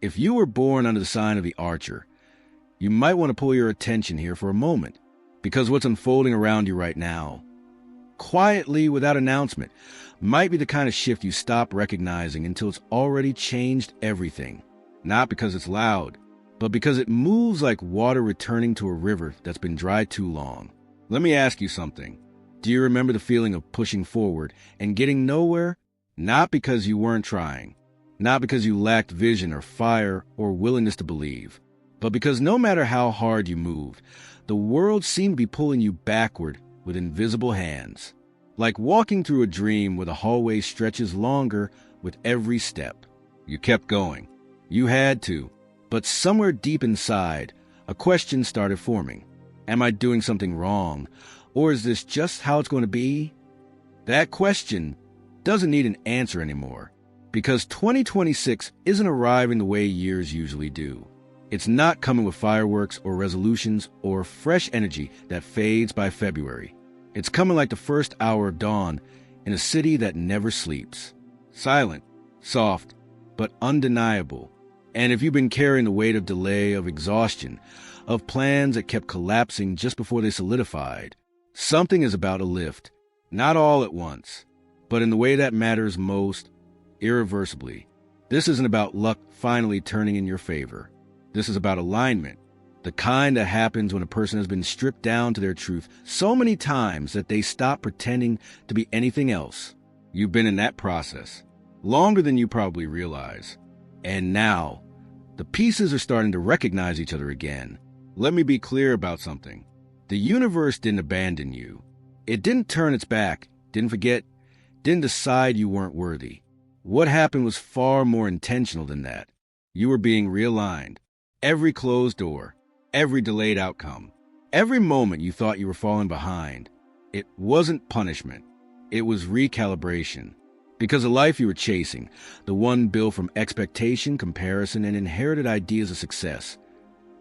If you were born under the sign of the Archer, you might want to pull your attention here for a moment, because what's unfolding around you right now, quietly without announcement, might be the kind of shift you stop recognizing until it's already changed everything. Not because it's loud, but because it moves like water returning to a river that's been dry too long. Let me ask you something. Do you remember the feeling of pushing forward and getting nowhere? Not because you weren't trying, not because you lacked vision or fire or willingness to believe, but because no matter how hard you moved, the world seemed to be pulling you backward with invisible hands. Like walking through a dream where the hallway stretches longer with every step. You kept going. You had to. But somewhere deep inside, a question started forming. Am I doing something wrong? Or is this just how it's going to be? That question doesn't need an answer anymore, because 2026 isn't arriving the way years usually do. It's not coming with fireworks or resolutions or fresh energy that fades by February. It's coming like the first hour of dawn in a city that never sleeps. Silent, soft, but undeniable. And if you've been carrying the weight of delay, of exhaustion, of plans that kept collapsing just before they solidified, something is about to lift. Not all at once, but in the way that matters most, irreversibly. This isn't about luck finally turning in your favor. This is about alignment. The kind that happens when a person has been stripped down to their truth so many times that they stop pretending to be anything else. You've been in that process longer than you probably realize. And now, the pieces are starting to recognize each other again. Let me be clear about something. The universe didn't abandon you. It didn't turn its back, didn't forget, didn't decide you weren't worthy. What happened was far more intentional than that. You were being realigned. Every closed door, every delayed outcome, every moment you thought you were falling behind, it wasn't punishment. It was recalibration. Because the life you were chasing, the one built from expectation, comparison, and inherited ideas of success,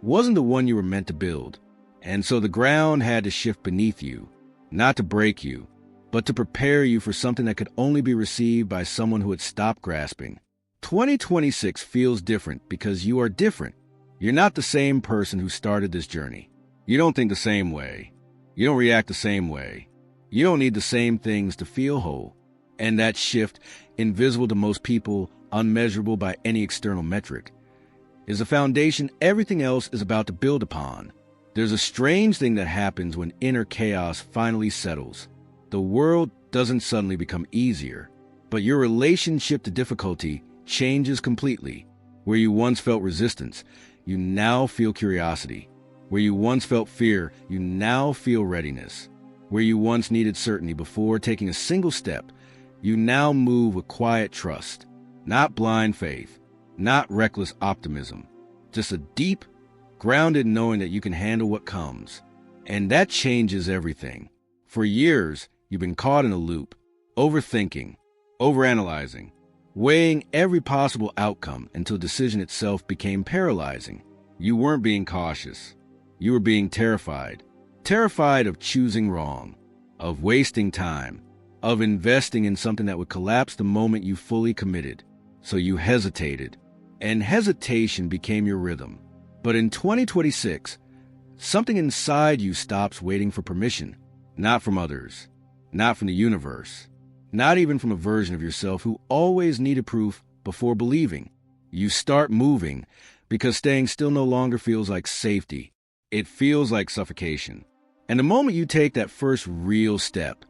wasn't the one you were meant to build. And so the ground had to shift beneath you, not to break you, but to prepare you for something that could only be received by someone who had stopped grasping. 2026 feels different because you are different. You're not the same person who started this journey. You don't think the same way. You don't react the same way. You don't need the same things to feel whole. And that shift, invisible to most people, unmeasurable by any external metric, is a foundation everything else is about to build upon. There's a strange thing that happens when inner chaos finally settles. The world doesn't suddenly become easier, but your relationship to difficulty changes completely. Where you once felt resistance, you now feel curiosity. Where you once felt fear, you now feel readiness. Where you once needed certainty before taking a single step, you now move with quiet trust, not blind faith, not reckless optimism, just a deep, grounded knowing that you can handle what comes. And that changes everything. For years, you've been caught in a loop, overthinking, overanalyzing, weighing every possible outcome until decision itself became paralyzing. You weren't being cautious. You were being terrified. Terrified of choosing wrong, of wasting time, of investing in something that would collapse the moment you fully committed. So you hesitated, and hesitation became your rhythm. But in 2026, something inside you stops waiting for permission, not from others, not from the universe, not even from a version of yourself who always needed proof before believing. You start moving because staying still no longer feels like safety. It feels like suffocation. And the moment you take that first real step,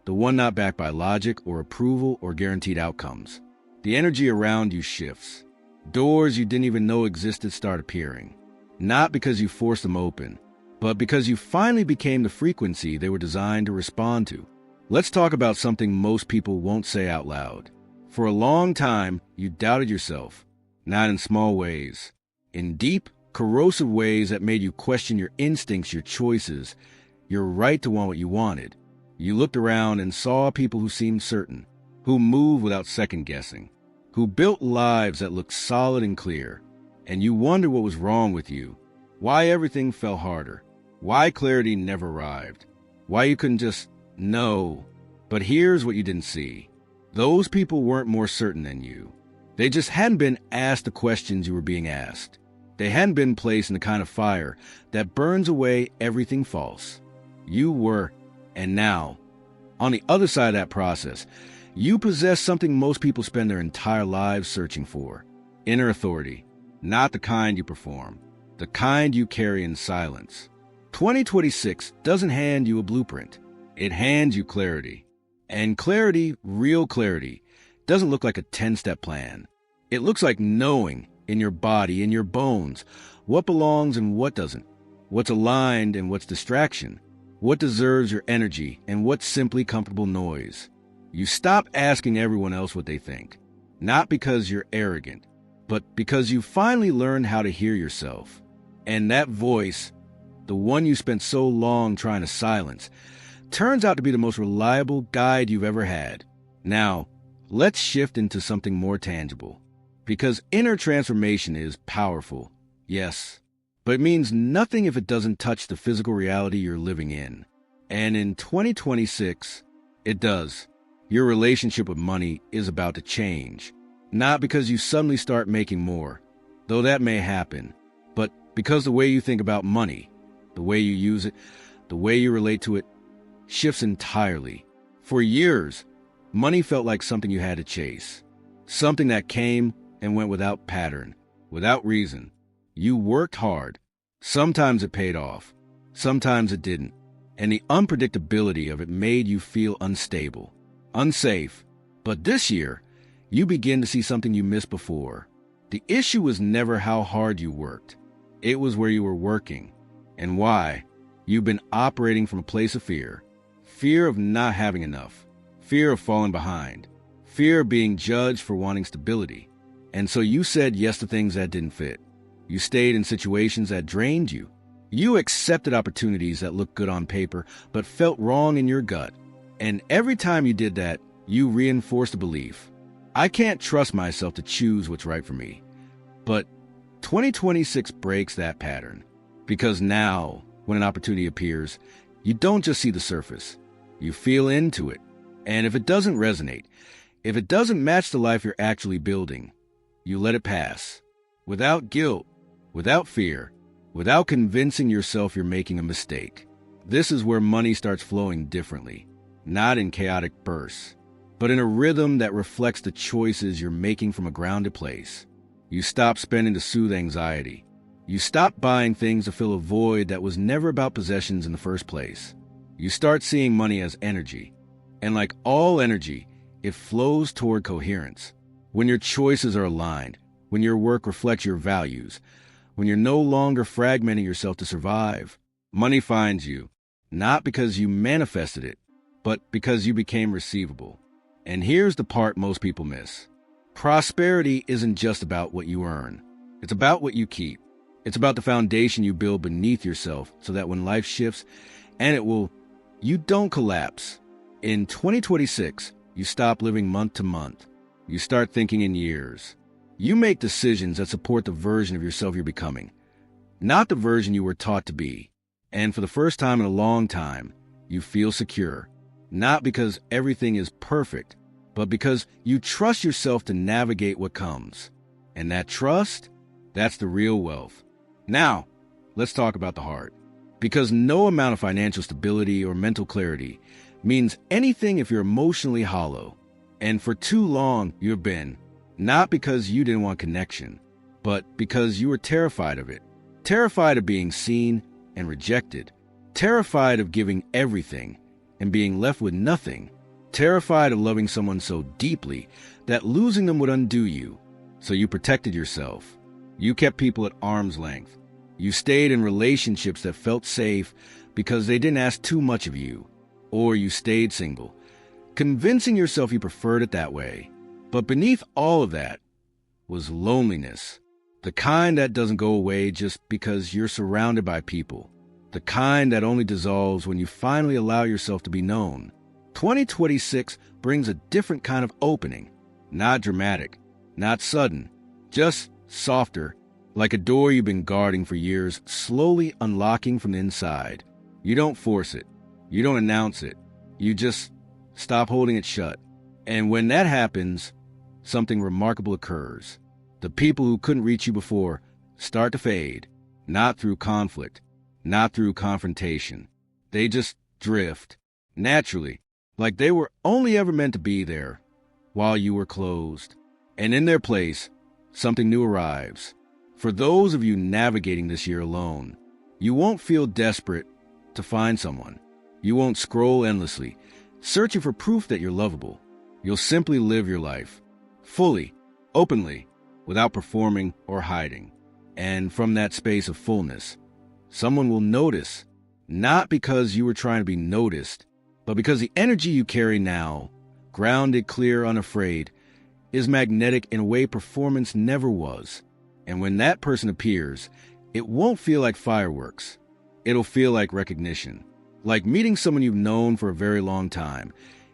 the one not backed by logic or approval or guaranteed outcomes, the energy around you shifts. Doors you didn't even know existed start appearing. Not because you forced them open, but because you finally became the frequency they were designed to respond to. Let's talk about something most people won't say out loud. For a long time, you doubted yourself, not in small ways, in deep, corrosive ways that made you question your instincts, your choices, your right to want what you wanted. You looked around and saw people who seemed certain, who moved without second-guessing, who built lives that looked solid and clear. And you wondered what was wrong with you, why everything fell harder, why clarity never arrived, why you couldn't just know. But here's what you didn't see. Those people weren't more certain than you. They just hadn't been asked the questions you were being asked. They hadn't been placed in the kind of fire that burns away everything false. You were, and now, on the other side of that process, you possess something most people spend their entire lives searching for: inner authority. Not the kind you perform, the kind you carry in silence. 2026 doesn't hand you a blueprint. It hands you clarity. And clarity, real clarity, doesn't look like a 10-step plan. It looks like knowing in your body, in your bones, what belongs and what doesn't, what's aligned and what's distraction, what deserves your energy and what's simply comfortable noise. You stop asking everyone else what they think, not because you're arrogant, but because you finally learned how to hear yourself. And that voice, the one you spent so long trying to silence, turns out to be the most reliable guide you've ever had. Now, let's shift into something more tangible. Because inner transformation is powerful, yes, but it means nothing if it doesn't touch the physical reality you're living in. And in 2026, it does. Your relationship with money is about to change. Not because you suddenly start making more, though that may happen, but because the way you think about money, the way you use it, the way you relate to it, shifts entirely. For years, money felt like something you had to chase, something that came and went without pattern, without reason. You worked hard. Sometimes it paid off. Sometimes it didn't. And the unpredictability of it made you feel unstable, unsafe. But this year, you begin to see something you missed before. The issue was never how hard you worked. It was where you were working and why. You've been operating from a place of fear. Fear of not having enough. Fear of falling behind. Fear of being judged for wanting stability. And so you said yes to things that didn't fit. You stayed in situations that drained you. You accepted opportunities that looked good on paper but felt wrong in your gut. And every time you did that, you reinforced the belief: I can't trust myself to choose what's right for me. But 2026 breaks that pattern. Because now, when an opportunity appears, you don't just see the surface. You feel into it. And if it doesn't resonate, if it doesn't match the life you're actually building, you let it pass. Without guilt, without fear, without convincing yourself you're making a mistake. This is where money starts flowing differently. Not in chaotic bursts, but in a rhythm that reflects the choices you're making from a grounded place. You stop spending to soothe anxiety. You stop buying things to fill a void that was never about possessions in the first place. You start seeing money as energy. And like all energy, it flows toward coherence. When your choices are aligned, when your work reflects your values, when you're no longer fragmenting yourself to survive, money finds you, not because you manifested it, but because you became receivable. And here's the part most people miss. Prosperity isn't just about what you earn. It's about what you keep. It's about the foundation you build beneath yourself so that when life shifts, and it will, you don't collapse. In 2026, you stop living month to month. You start thinking in years. You make decisions that support the version of yourself you're becoming, not the version you were taught to be. And for the first time in a long time, you feel secure. Not because everything is perfect, but because you trust yourself to navigate what comes. And that trust, that's the real wealth. Now, let's talk about the heart. Because no amount of financial stability or mental clarity means anything if you're emotionally hollow. And for too long, you've been, not because you didn't want connection, but because you were terrified of it. Terrified of being seen and rejected. Terrified of giving everything and being left with nothing. Terrified of loving someone so deeply that losing them would undo you. So you protected yourself. You kept people at arm's length. You stayed in relationships that felt safe because they didn't ask too much of you. Or you stayed single, convincing yourself you preferred it that way. But beneath all of that was loneliness. The kind that doesn't go away just because you're surrounded by people. The kind that only dissolves when you finally allow yourself to be known. 2026 brings a different kind of opening. Not dramatic, not sudden, just softer, like a door you've been guarding for years, slowly unlocking from the inside. You don't force it. You don't announce it. You just stop holding it shut. And when that happens, something remarkable occurs. The people who couldn't reach you before start to fade, not through conflict, not through confrontation. They just drift, naturally, like they were only ever meant to be there while you were closed. And in their place, something new arrives. For those of you navigating this year alone, you won't feel desperate to find someone. You won't scroll endlessly, searching for proof that you're lovable. You'll simply live your life, fully, openly, without performing or hiding. And from that space of fullness, someone will notice, not because you were trying to be noticed, but because the energy you carry now, grounded, clear, unafraid, is magnetic in a way performance never was. And when that person appears, it won't feel like fireworks. It'll feel like recognition, like meeting someone you've known for a very long time,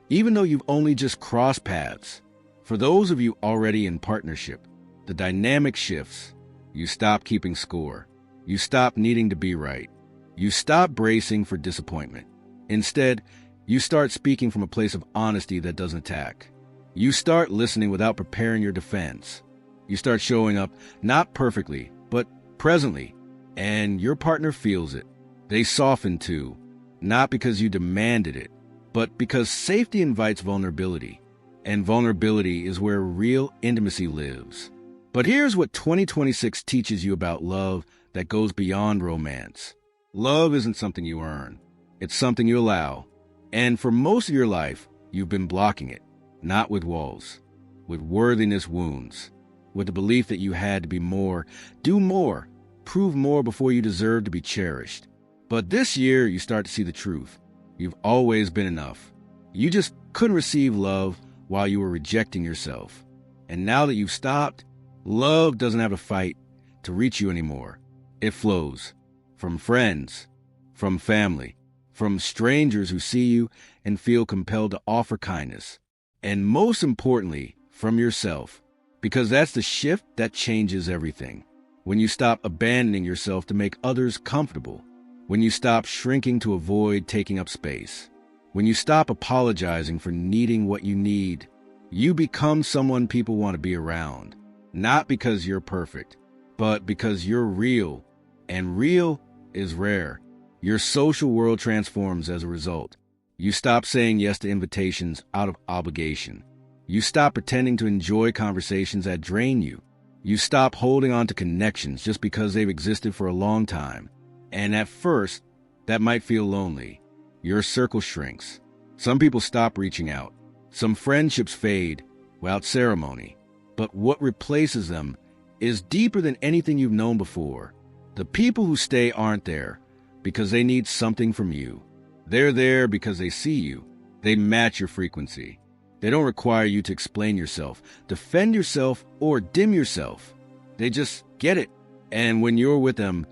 even though you've only just crossed paths. For those of you already in partnership, the dynamic shifts. You stop keeping score. You stop needing to be right. You stop bracing for disappointment. Instead, you start speaking from a place of honesty that doesn't attack. You start listening without preparing your defense. You start showing up not perfectly, but presently, and your partner feels it. They soften too, not because you demanded it, but because safety invites vulnerability, and vulnerability is where real intimacy lives. But here's what 2026 teaches you about love that goes beyond romance. Love isn't something you earn. It's something you allow. And for most of your life, you've been blocking it, not with walls, with worthiness wounds, with the belief that you had to be more, do more, prove more before you deserve to be cherished. But this year, you start to see the truth. You've always been enough. You just couldn't receive love while you were rejecting yourself. And now that you've stopped, love doesn't have to fight to reach you anymore. It flows from friends, from family, from strangers who see you and feel compelled to offer kindness. And most importantly, from yourself, because that's the shift that changes everything. When you stop abandoning yourself to make others comfortable, when you stop shrinking to avoid taking up space, when you stop apologizing for needing what you need, you become someone people want to be around. Not because you're perfect, but because you're real. And real is rare. Your social world transforms as a result. You stop saying yes to invitations out of obligation. You stop pretending to enjoy conversations that drain you. You stop holding on to connections just because they've existed for a long time. And at first, that might feel lonely. Your circle shrinks. Some people stop reaching out. Some friendships fade without ceremony. But what replaces them is deeper than anything you've known before. The people who stay aren't there because they need something from you. They're there because they see you. They match your frequency. They don't require you to explain yourself, defend yourself, or dim yourself. They just get it. And when you're with them,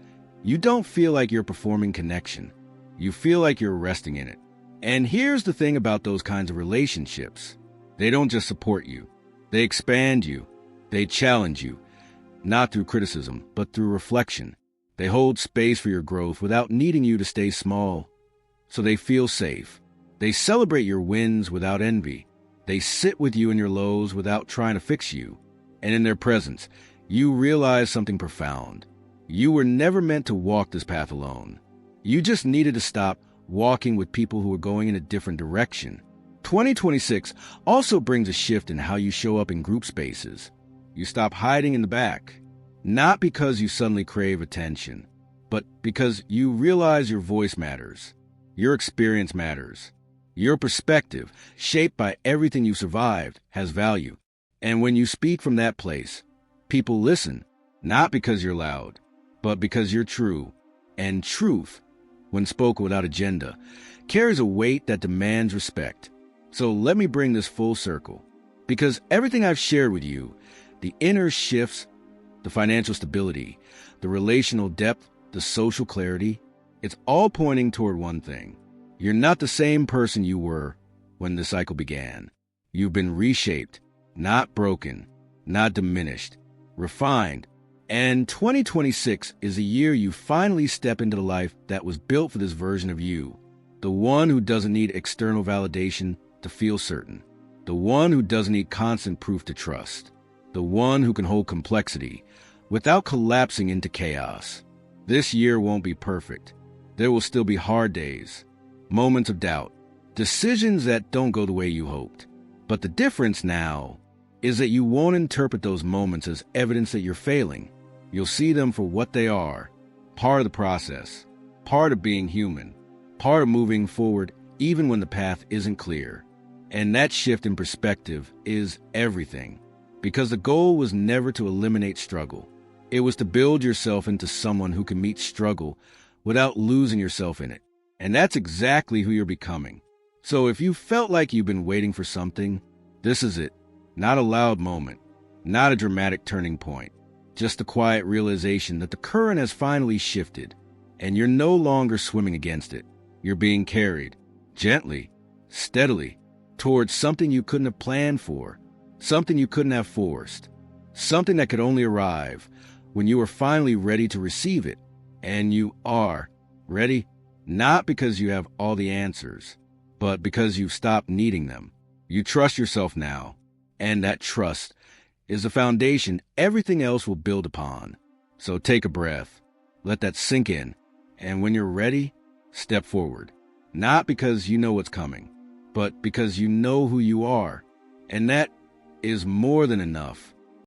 you don't feel like you're performing connection. You feel like you're resting in it. And here's the thing about those kinds of relationships. They don't just support you. They expand you. They challenge you, not through criticism, but through reflection. They hold space for your growth without needing you to stay small. So they feel safe. They celebrate your wins without envy. They sit with you in your lows without trying to fix you. And in their presence, you realize something profound. You were never meant to walk this path alone. You just needed to stop walking with people who were going in a different direction. 2026 also brings a shift in how you show up in group spaces. You stop hiding in the back, not because you suddenly crave attention, but because you realize your voice matters, your experience matters, your perspective, shaped by everything you survived, has value. And when you speak from that place, people listen, not because you're loud, but because you're true. And truth, when spoken without agenda, carries a weight that demands respect. So let me bring this full circle. Because everything I've shared with you, the inner shifts, the financial stability, the relational depth, the social clarity, it's all pointing toward one thing. You're not the same person you were when the cycle began. You've been reshaped, not broken, not diminished, refined. And 2026 is a year you finally step into the life that was built for this version of you. The one who doesn't need external validation to feel certain. the one who doesn't need constant proof to trust, the one who can hold complexity without collapsing into chaos. This year won't be perfect. There will still be hard days, moments of doubt, decisions that don't go the way you hoped. But the difference now is that you won't interpret those moments as evidence that you're failing. You'll see them for what they are, part of the process, part of being human, part of moving forward even when the path isn't clear. And that shift in perspective is everything, because the goal was never to eliminate struggle. It was to build yourself into someone who can meet struggle without losing yourself in it. And that's exactly who you're becoming. So if you felt like you've been waiting for something, this is it. Not a loud moment, not a dramatic turning point, just a quiet realization that the current has finally shifted, and you're no longer swimming against it. You're being carried, gently, steadily, towards something you couldn't have planned for, something you couldn't have forced, something that could only arrive when you were finally ready to receive it. And you are ready, not because you have all the answers, but because you've stopped needing them. You trust yourself now, and that trust is the foundation everything else will build upon. So take a breath, let that sink in, and when you're ready, step forward. Not because you know what's coming, but because you know who you are. And that is more than enough.